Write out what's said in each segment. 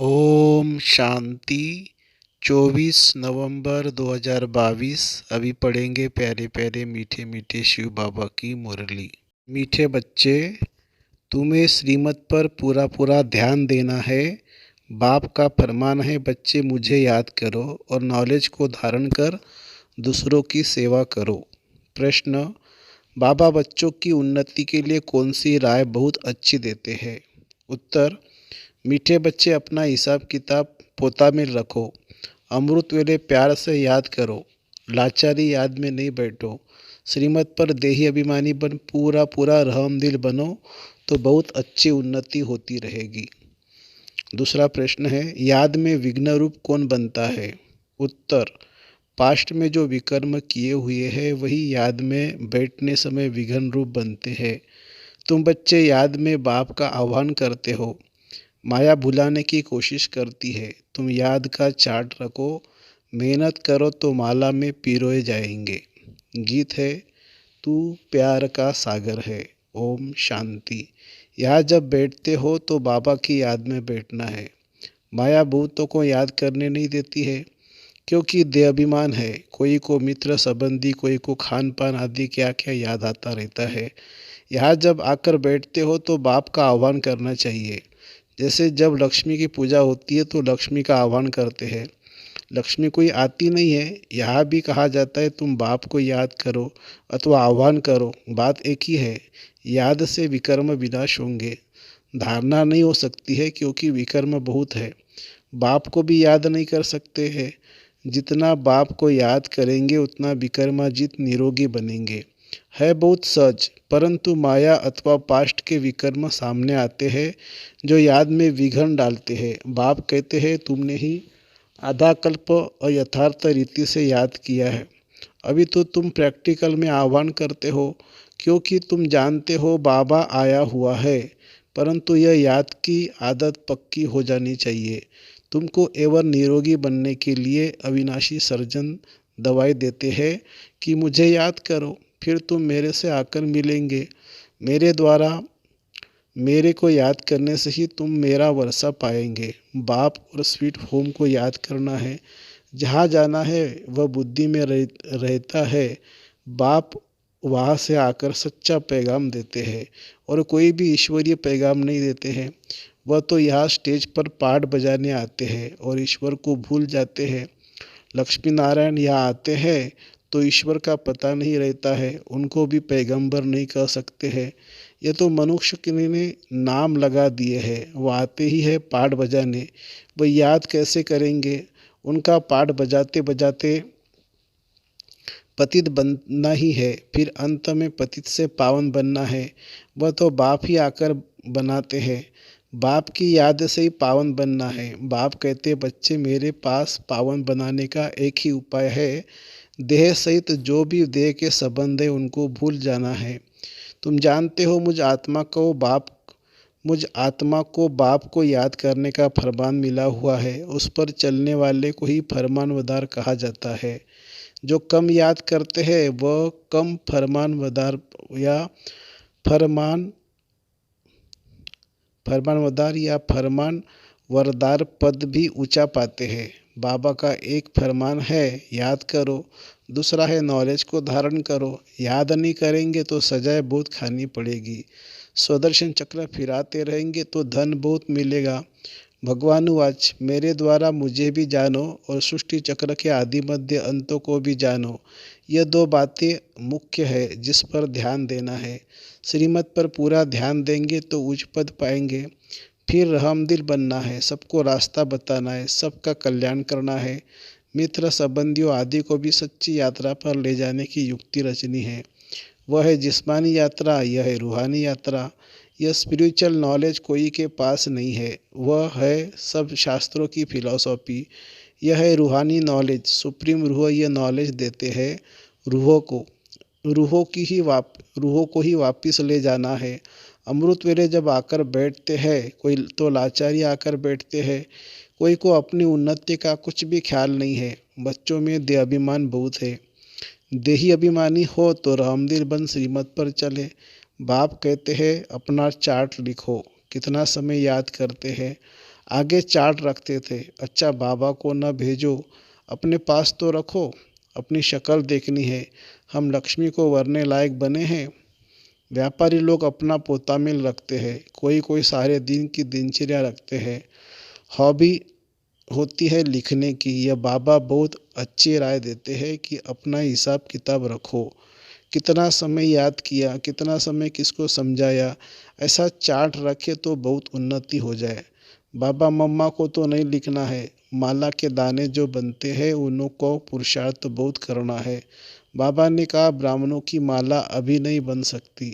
ओम शांति। 24 नवंबर 2022। अभी पढ़ेंगे प्यारे प्यारे मीठे मीठे शिव बाबा की मुरली। मीठे बच्चे, तुम्हें श्रीमत पर पूरा पूरा ध्यान देना है। बाप का फरमान है, बच्चे मुझे याद करो और नॉलेज को धारण कर दूसरों की सेवा करो। प्रश्न, बाबा बच्चों की उन्नति के लिए कौन सी राय बहुत अच्छी देते हैं? उत्तर, मीठे बच्चे, अपना हिसाब किताब पोता में रखो। अमृत वेले प्यार से याद करो। लाचारी याद में नहीं बैठो। श्रीमत पर देही अभिमानी बन पूरा पूरा रहमदिल बनो तो बहुत अच्छी उन्नति होती रहेगी। दूसरा प्रश्न है, याद में विघ्न रूप कौन बनता है? उत्तर, पास्ट में जो विकर्म किए हुए हैं वही याद में बैठने समय विघ्न रूप बनते हैं। तुम बच्चे याद में बाप का आह्वान करते हो। माया भुलाने की कोशिश करती है। तुम याद का चार्ट रखो, मेहनत करो तो माला में पिरोए जाएंगे। गीत है, तू प्यार का सागर है। ओम शांति। यहाँ जब बैठते हो तो बाबा की याद में बैठना है। माया भूतों को याद करने नहीं देती है, क्योंकि देहाभिमान है। कोई को मित्र संबंधी, कोई को खान पान आदि क्या क्या याद आता रहता है। यहाँ जब आकर बैठते हो तो बाप का आह्वान करना चाहिए। जैसे जब लक्ष्मी की पूजा होती है तो लक्ष्मी का आह्वान करते हैं। लक्ष्मी कोई आती नहीं है। यहाँ भी कहा जाता है तुम बाप को याद करो अथवा आह्वान करो, बात एक ही है। याद से विकर्म विनाश होंगे। धारणा नहीं हो सकती है क्योंकि विकर्म बहुत है। बाप को भी याद नहीं कर सकते हैं। जितना बाप को याद करेंगे उतना विकर्माजित निरोगी बनेंगे। है बहुत सहज, परंतु माया अथवा पास्ट के विकर्म सामने आते हैं जो याद में विघ्न डालते हैं। बाप कहते हैं तुमने ही आधा कल्प अयथार्थ रीति से याद किया है। अभी तो तुम प्रैक्टिकल में आह्वान करते हो, क्योंकि तुम जानते हो बाबा आया हुआ है। परंतु यह याद की आदत पक्की हो जानी चाहिए। तुमको एवं निरोगी बनने के लिए अविनाशी सर्जन दवाई देते हैं कि मुझे याद करो, फिर तुम मेरे से आकर मिलेंगे। मेरे द्वारा मेरे को याद करने से ही तुम मेरा वर्षा पाएंगे। बाप और स्वीट होम को याद करना है। जहाँ जाना है वह बुद्धि में रहता है। बाप वहाँ से आकर सच्चा पैगाम देते हैं और कोई भी ईश्वरीय पैगाम नहीं देते हैं। वह तो यहाँ स्टेज पर पाठ बजाने आते हैं और ईश्वर को भूल जाते हैं। लक्ष्मी नारायण यहाँ आते हैं तो ईश्वर का पता नहीं रहता है। उनको भी पैगंबर नहीं कह सकते हैं। ये तो मनुष्य के ने नाम लगा दिए हैं। वो आते ही है पाठ बजाने, वो याद कैसे करेंगे? उनका पाठ बजाते बजाते पतित बनना ही है, फिर अंत में पतित से पावन बनना है। वह तो बाप ही आकर बनाते हैं। बाप की याद से ही पावन बनना है। बाप कहते, बच्चे मेरे पास पावन बनाने का एक ही उपाय है। देह सहित जो भी देह के संबंध है उनको भूल जाना है। तुम जानते हो मुझ आत्मा को बाप को याद करने का फरमान मिला हुआ है। उस पर चलने वाले को ही फरमानवदार कहा जाता है। जो कम याद करते हैं वह कम फरमानवदार या फरमान फरमानवदार या फरमान वरदार पद भी ऊंचा पाते हैं। बाबा का एक फरमान है, याद करो। दूसरा है, नॉलेज को धारण करो। याद नहीं करेंगे तो सजाएं बहुत खानी पड़ेगी। स्वदर्शन चक्र फिराते रहेंगे तो धन बहुत मिलेगा। भगवानुवाच, मेरे द्वारा मुझे भी जानो और सृष्टि चक्र के आदि मध्य अंतों को भी जानो। यह दो बातें मुख्य है जिस पर ध्यान देना है। श्रीमत पर पूरा ध्यान देंगे तो उच्च पद पाएंगे। फिर रहमदिल बनना है, सबको रास्ता बताना है, सबका कल्याण करना है। मित्र संबंधियों आदि को भी सच्ची यात्रा पर ले जाने की युक्ति रचनी है। वह है जिस्मानी यात्रा, यह है रूहानी यात्रा। यह स्पिरिचुअल नॉलेज कोई के पास नहीं है, वह है सब शास्त्रों की फिलॉसफी। यह है रूहानी नॉलेज। सुप्रीम रूह यह नॉलेज देते हैं रूहों को। रूहों को ही वापिस ले जाना है। अमृत वेले जब आकर बैठते हैं, कोई तो लाचारी आकर बैठते हैं, कोई को अपनी उन्नति का कुछ भी ख्याल नहीं है। बच्चों में देहाभिमान बहुत है। देही अभिमानी हो तो रामदिल बन श्रीमत पर चले। बाप कहते हैं अपना चार्ट लिखो, कितना समय याद करते हैं। आगे चार्ट रखते थे। अच्छा बाबा को न भेजो, अपने पास तो रखो, अपनी शक्ल देखनी है, हम लक्ष्मी को वरने लायक बने हैं। व्यापारी लोग अपना पोता मिल रखते हैं, कोई कोई सारे दिन की दिनचर्या रखते हैं। हॉबी होती है लिखने की। यह बाबा बहुत अच्छी राय देते हैं कि अपना हिसाब किताब रखो, कितना समय याद किया, कितना समय किसको समझाया, ऐसा चार्ट रखे तो बहुत उन्नति हो जाए। बाबा मम्मा को तो नहीं लिखना है, माला के दाने जो बनते हैं उनको पुरुषार्थ बहुत करना है। बाबा ने कहा ब्राह्मणों की माला अभी नहीं बन सकती,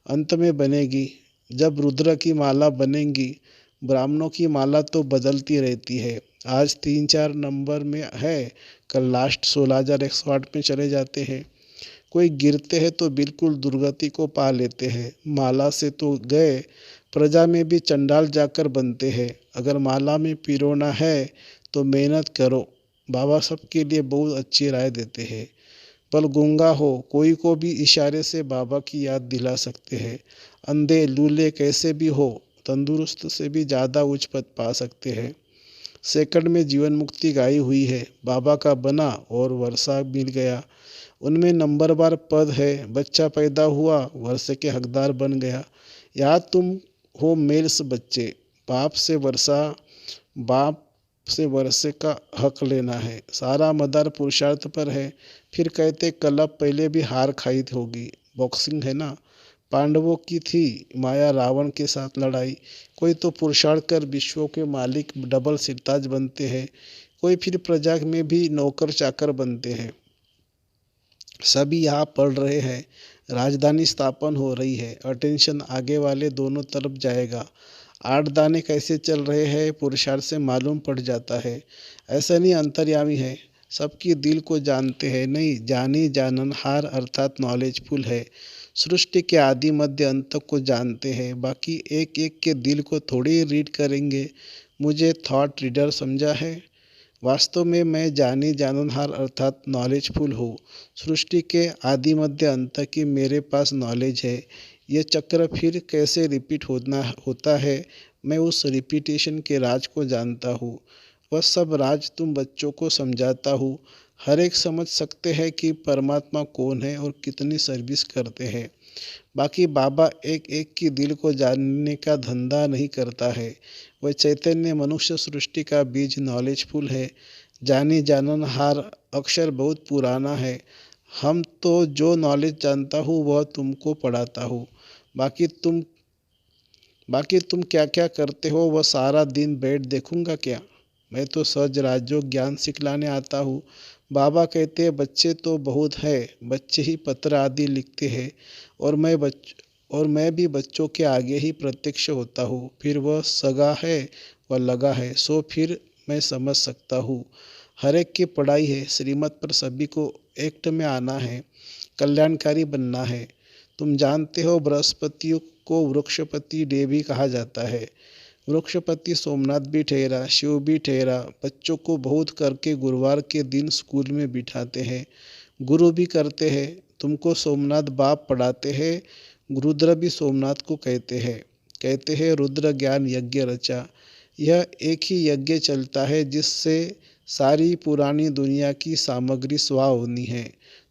अंत में बनेगी। जब रुद्र की माला बनेगी, ब्राह्मणों की माला तो बदलती रहती है। आज 3-4 नंबर में है, कल लास्ट 16,108 में चले जाते हैं। कोई गिरते हैं तो बिल्कुल दुर्गति को पा लेते हैं। माला से तो गए, प्रजा में भी चंडाल जाकर बनते हैं। अगर माला में पिरोना है तो मेहनत करो। बाबा सबके लिए बहुत अच्छी राय देते हैं। पल गूंगा हो, कोई को भी इशारे से बाबा की याद दिला सकते हैं। अंधे लूले कैसे भी हो, तंदुरुस्त से भी ज़्यादा उच्च पद पा सकते हैं। सेकंड में जीवन मुक्ति गाई हुई है, बाबा का बना और वर्षा मिल गया। उनमें नंबरवार पद है, बच्चा पैदा हुआ, वर्षे के हकदार बन गया। याद तुम हो मेल्स बच्चे, बाप से वर्षा, बाप से वर्षे का हक लेना है। सारा मदार पुरुषार्थ पर है। फिर कहते कलब पहले भी हार खाई होगी, बॉक्सिंग है ना। पांडवों की थी माया रावण के साथ लड़ाई। कोई तो पुरुषार्थ कर विश्व के मालिक डबल सिरताज बनते हैं, कोई फिर प्रजा में भी नौकर चाकर बनते हैं। सभी यहाँ पढ़ रहे हैं, राजधानी स्थापन हो रही है, अटेंशन आगे वाले दोनों तरफ जाएगा। 8 दाने कैसे चल रहे हैं पुरुषार्थ से मालूम पड़ जाता है। ऐसा नहीं अंतर्यामी है, सबकी दिल को जानते हैं, नहीं जानी जाननहार अर्थात नॉलेजफुल है। सृष्टि के आदि मध्य अंत को जानते हैं, बाकी एक एक के दिल को थोड़ी रीड करेंगे। मुझे थॉट रीडर समझा है। वास्तव में मैं जानी जाननहार अर्थात नॉलेजफुल हूँ। सृष्टि के आदि मध्य अंत की मेरे पास नॉलेज है। ये चक्र फिर कैसे रिपीट होता है, मैं उस रिपीटेशन के राज को जानता हूँ। वह सब राज तुम बच्चों को समझाता हूँ। हर एक समझ सकते हैं कि परमात्मा कौन है और कितनी सर्विस करते हैं। बाकी बाबा एक एक की दिल को जानने का धंधा नहीं करता है। वह चैतन्य मनुष्य सृष्टि का बीज नॉलेजफुल है। जानी जाननहार अक्षर बहुत पुराना है। हम तो जो नॉलेज जानता हूँ वह तुमको पढ़ाता हूँ। बाकी तुम बाकी तुम क्या क्या करते हो वह सारा दिन बैठ देखूंगा क्या। मैं तो सहज राजयोग ज्ञान सिखलाने आता हूँ। बाबा कहते हैं बच्चे तो बहुत है, बच्चे ही पत्र आदि लिखते हैं और मैं भी बच्चों के आगे ही प्रत्यक्ष होता हूँ। फिर वह सगा है, वह लगा है, सो फिर मैं समझ सकता हूँ। हर एक की पढ़ाई है, श्रीमत पर सभी को एक्ट में आना है, कल्याणकारी बनना है। तुम जानते हो बृहस्पति को वृक्षपति डे भी कहा जाता है। वृक्षपति सोमनाथ भी ठहरा, शिव भी ठहरा। बच्चों को बहुत करके गुरुवार के दिन स्कूल में बिठाते हैं, गुरु भी करते हैं। तुमको सोमनाथ बाप पढ़ाते हैं, रुद्र भी सोमनाथ को कहते हैं रुद्र ज्ञान यज्ञ रचा। यह एक ही यज्ञ चलता है जिससे सारी पुरानी दुनिया की सामग्री स्वाह होनी है।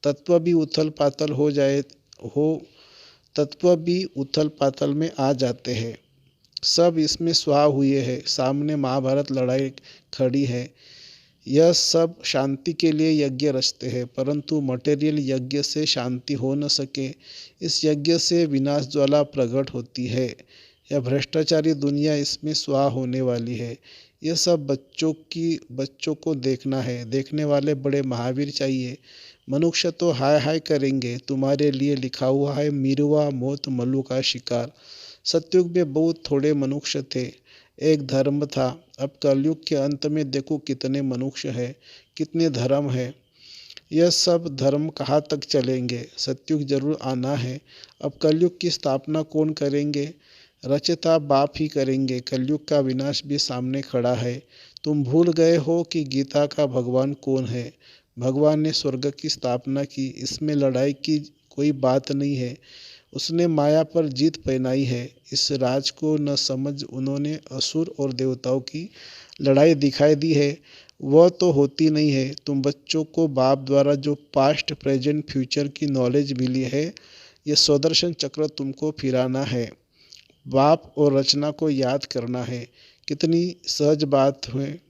तत्व भी उथल पाथल हो तत्व भी उथल पाथल में आ जाते हैं। सब इसमें स्वाह हुए हैं। सामने महाभारत लड़ाई खड़ी है। यह सब शांति के लिए यज्ञ रचते हैं, परंतु मटेरियल यज्ञ से शांति हो न सके। इस यज्ञ से विनाश ज्वाला प्रकट होती है। यह भ्रष्टाचारी दुनिया इसमें स्वाह होने वाली है। यह सब बच्चों को देखना है। देखने वाले बड़े महावीर चाहिए। मनुष्य तो हाय हाय करेंगे, तुम्हारे लिए लिखा हुआ है मिरुआ मौत मल्लू का शिकार। सतयुग में बहुत थोड़े मनुष्य थे, एक धर्म था। अब कलयुग के अंत में देखो कितने मनुष्य हैं, कितने धर्म है। यह सब धर्म कहाँ तक चलेंगे। सतयुग जरूर आना है। अब कलयुग की स्थापना कौन करेंगे, रचयिता बाप ही करेंगे। कलयुग का विनाश भी सामने खड़ा है। तुम भूल गए हो कि गीता का भगवान कौन है। भगवान ने स्वर्ग की स्थापना की, इसमें लड़ाई की कोई बात नहीं है। उसने माया पर जीत पहनाई है। इस राज को न समझ उन्होंने असुर और देवताओं की लड़ाई दिखाई दी है, वह तो होती नहीं है। तुम बच्चों को बाप द्वारा जो पास्ट प्रेजेंट फ्यूचर की नॉलेज मिली है, यह सुदर्शन चक्र तुमको फिराना है, बाप और रचना को याद करना है। कितनी सहज बात है।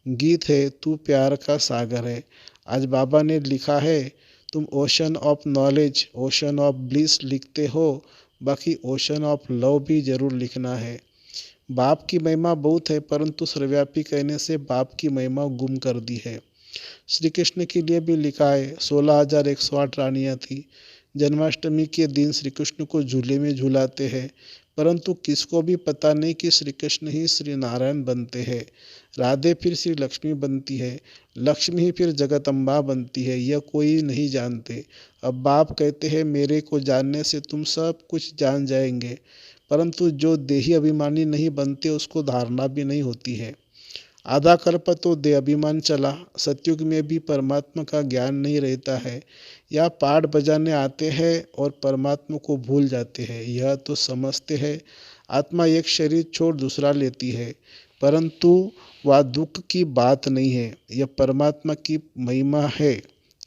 गीत है तू प्यार का सागर है। आज बाबा ने लिखा है, तुम ocean of knowledge, ocean of bliss लिखते हो, बाकी ओशन ऑफ लव भी जरूर लिखना है। बाप की महिमा बहुत है, परंतु सर्वव्यापी कहने से बाप की महिमा गुम कर दी है। श्री कृष्ण के लिए भी लिखा है, 16,108 रानियाँ थी। जन्माष्टमी के दिन श्री कृष्ण को झूले में झूलाते हैं, परंतु किसको भी पता नहीं कि श्री कृष्ण ही श्री नारायण बनते हैं। राधे फिर श्री लक्ष्मी बनती है, लक्ष्मी ही फिर जगदम्बा बनती है, यह कोई नहीं जानते। अब बाप कहते हैं, मेरे को जानने से तुम सब कुछ जान जाएंगे, परंतु जो देही अभिमानी नहीं बनते उसको धारणा भी नहीं होती है। आधा कल्प तो देह अभिमान चला, सतयुग में भी परमात्मा का ज्ञान नहीं रहता है। या पाठ बजाने आते हैं और परमात्मा को भूल जाते हैं। यह तो समझते हैं आत्मा एक शरीर छोड़ दूसरा लेती है, परंतु वह दुख की बात नहीं है, यह परमात्मा की महिमा है।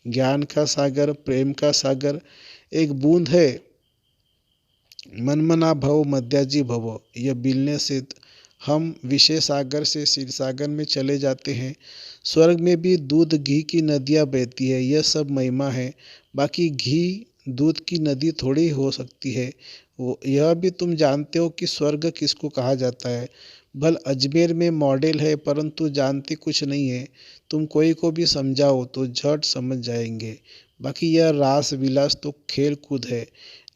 ज्ञान का सागर, प्रेम का सागर एक बूंद है। मनमना भव मध्याजी भव, यह मिलने से हम विषय सागर से क्षीर सागर में चले जाते हैं। स्वर्ग में भी दूध घी की नदियाँ बहती है, यह सब महिमा है। बाकी घी दूध की नदी थोड़ी हो सकती है। वो यह भी तुम जानते हो कि स्वर्ग किसको कहा जाता है। भल अजमेर में मॉडल है, परंतु जानते कुछ नहीं है। तुम कोई को भी समझाओ तो झट समझ जाएंगे। बाकी यह रास विलास तो खेल कूद है।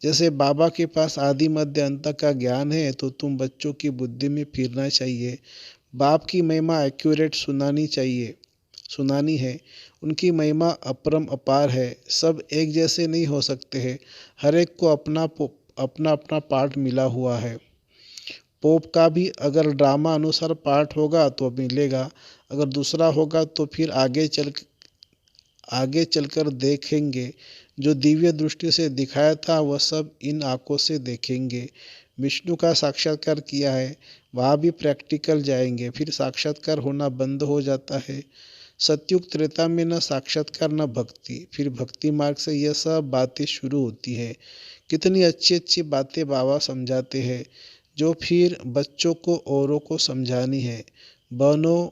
जैसे बाबा के पास आदि मध्य अंत का ज्ञान है, तो तुम बच्चों की बुद्धि में फिरना चाहिए। बाप की महिमा एक्यूरेट सुनानी है। उनकी महिमा अपरम अपार है। सब एक जैसे नहीं हो सकते हैं, हर एक को अपना अपना पार्ट मिला हुआ है। पोप का भी अगर ड्रामा अनुसार पार्ट होगा तो मिलेगा, अगर दूसरा होगा तो फिर आगे चलकर देखेंगे। जो दिव्य दृष्टि से दिखाया था वह सब इन आंखों से देखेंगे। विष्णु का साक्षात्कार किया है, वहाँ भी प्रैक्टिकल जाएंगे, फिर साक्षात्कार होना बंद हो जाता है। सतयुग त्रेता में न साक्षात्कार न भक्ति, फिर भक्ति मार्ग से यह सब बातें शुरू होती है। कितनी अच्छी अच्छी बातें बाबा समझाते हैं, जो फिर बच्चों को औरों को समझानी है। बहनों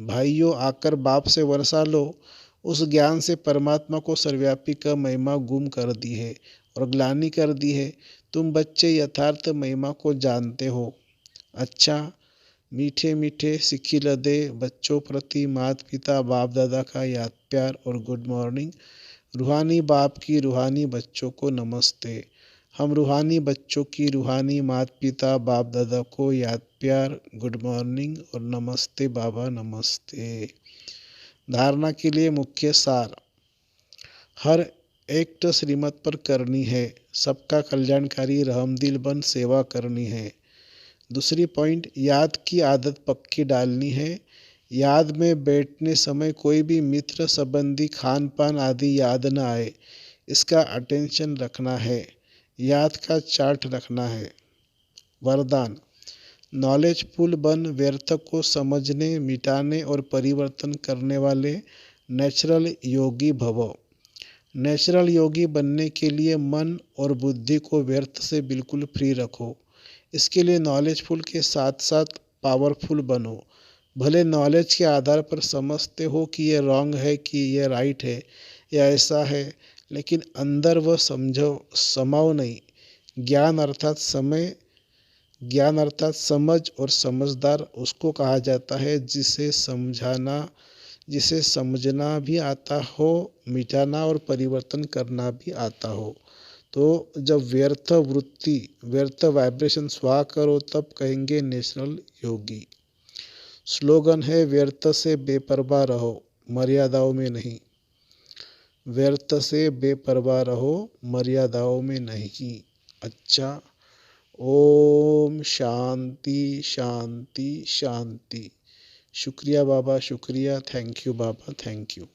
भाइयों, आकर बाप से वर्षा लो। उस ज्ञान से परमात्मा को सर्वव्यापी का महिमा गुम कर दी है और ग्लानि कर दी है। तुम बच्चे यथार्थ महिमा को जानते हो। अच्छा, मीठे मीठे सिक्की लदे बच्चों प्रति माता पिता बाप दादा का याद प्यार और गुड मॉर्निंग। रूहानी बाप की रूहानी बच्चों को नमस्ते। हम रूहानी बच्चों की रूहानी माता पिता बाप दादा को याद प्यार, गुड मॉर्निंग और नमस्ते बाबा नमस्ते। धारणा के लिए मुख्य सार, हर एक्ट श्रीमत पर करनी है, सबका कल्याणकारी रहमदिल बन सेवा करनी है। दूसरी पॉइंट, याद की आदत पक्की डालनी है। याद में बैठने समय कोई भी मित्र संबंधी खान पान आदि याद न आए, इसका अटेंशन रखना है। याद का चार्ट रखना है। वरदान, नॉलेजफुल बन व्यर्थ को समझने, मिटाने और परिवर्तन करने वाले नेचुरल योगी भव। नेचुरल योगी बनने के लिए मन और बुद्धि को व्यर्थ से बिल्कुल फ्री रखो। इसके लिए नॉलेजफुल के साथ साथ पावरफुल बनो। भले नॉलेज के आधार पर समझते हो कि ये रॉन्ग है कि ये राइट है या ऐसा है, लेकिन अंदर वह समाओ नहीं। ज्ञान अर्थात समझ, और समझदार उसको कहा जाता है जिसे समझना भी आता हो, मिटाना और परिवर्तन करना भी आता हो। तो जब व्यर्थ वाइब्रेशन स्वाहा करो, तब कहेंगे नेचुरल योगी। स्लोगन है, व्यर्थ से बेपरवाह रहो, मर्यादाओं में नहीं। व्यर्थ से बेपरवाह रहो, मर्यादाओं में नहीं। अच्छा, ओम शांति शांति शांति। शुक्रिया बाबा, शुक्रिया। Thank you Baba, thank you.